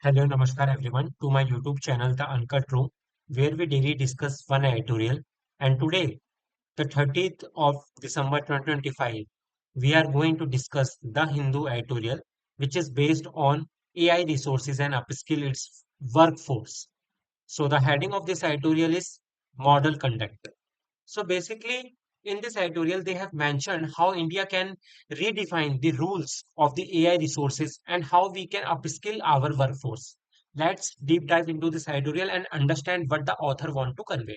Hello, Namaskar everyone to my YouTube channel, The Uncut Room, where we daily discuss one editorial. And today, the 30th of December 2025, we are going to discuss the Hindu editorial, which is based on AI resources and upskill its workforce. So the heading of this editorial is Model Conduct. So basically, in this editorial, they have mentioned how India can redefine the rules of the AI resources and how we can upskill our workforce. Let's deep dive into this editorial and understand what the author want to convey.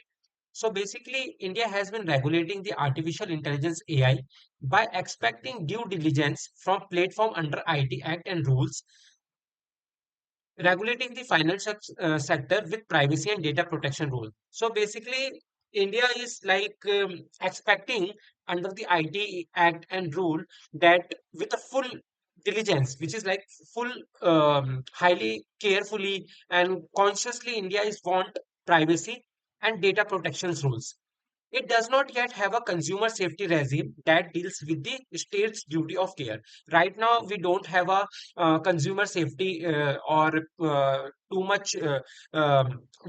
So basically, India has been regulating the artificial intelligence AI by expecting due diligence from platform under IT Act and rules regulating the financial sector with privacy and data protection rule. So basically, India is like expecting under the IT Act and rule that with a full diligence, which is like full, highly carefully and consciously, India is want privacy and data protections rules. It does not yet have a consumer safety regime that deals with the state's duty of care. Right now, we don't have a consumer safety or too much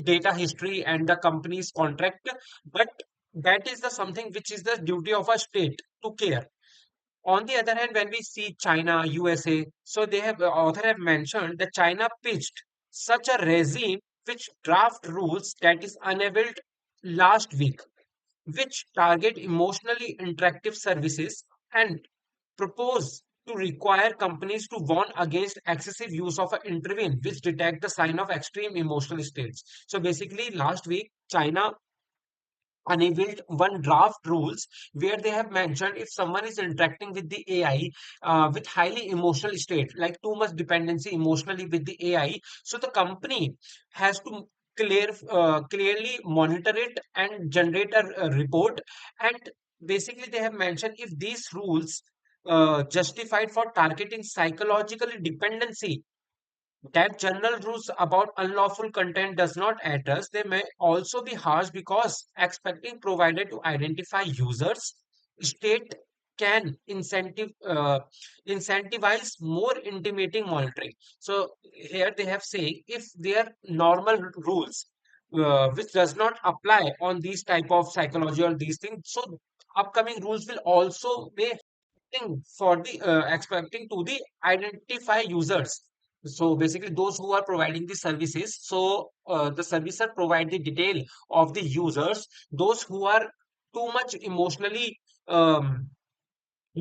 data history and the company's contract, but that is the something which is the duty of a state to care. On the other hand, when we see China, USA, so they have author have mentioned that China pitched such a regime which draft rules that is enabled last week, which target emotionally interactive services and propose to require companies to warn against excessive use of an intervene which detect the sign of extreme emotional states. So basically last week China unveiled one draft rules where they have mentioned if someone is interacting with the AI with highly emotional state, like too much dependency emotionally with the AI, so the company has to clearly monitor it and generate a report. And basically, they have mentioned if these rules justified for targeting psychological dependency that general rules about unlawful content does not address, they may also be harsh because expecting provider to identify users, state can incentivize more intimating monitoring. So here they have said if their normal rules which does not apply on these type of psychology or these things, so upcoming rules will also be for the expecting to the identify users. So basically those who are providing the services, so the servicer provide the detail of the users, those who are too much emotionally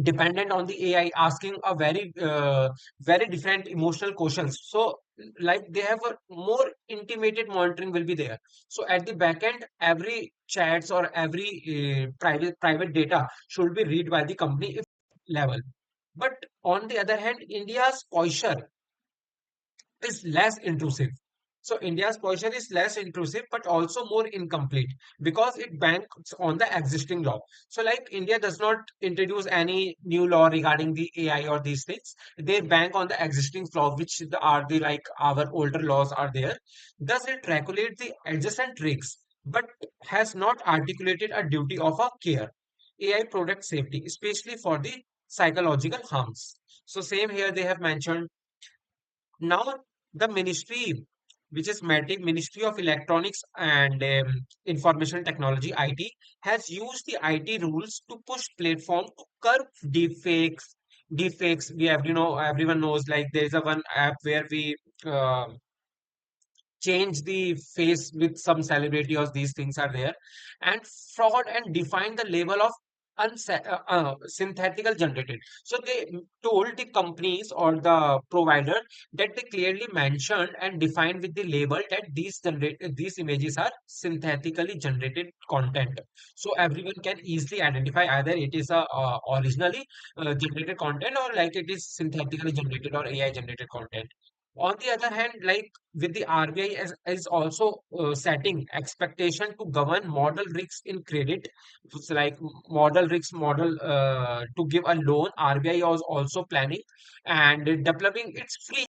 dependent on the AI, asking a very different emotional questions. So like they have a more intimated monitoring will be there. So at the back end, every chats or every private data should be read by the company if level. But on the other hand, India's posture is less intrusive. So India's position is less intrusive, but also more incomplete because it banks on the existing law. So like India does not introduce any new law regarding the AI or these things. They bank on the existing law, which are the like our older laws are there. Thus it regulate the adjacent risks, but has not articulated a duty of a care. AI product safety, especially for the psychological harms. So same here they have mentioned now, the ministry, which is Ministry of Electronics and Information Technology (IT), has used the IT rules to push platform to curb deepfakes. Deepfakes, we have, everyone knows like there is a one app where we uh, change the face with some celebrity or these things are there, and fraud and define the level of synthetical generated. So they told the companies or the provider that they clearly mentioned and defined with the label that these images are synthetically generated content. So everyone can easily identify either it is a originally generated content or like it is synthetically generated or AI generated content. On the other hand, like with the RBI is also setting expectation to govern model risks in credit. It's like model risks model to give a loan. RBI was also planning and developing its free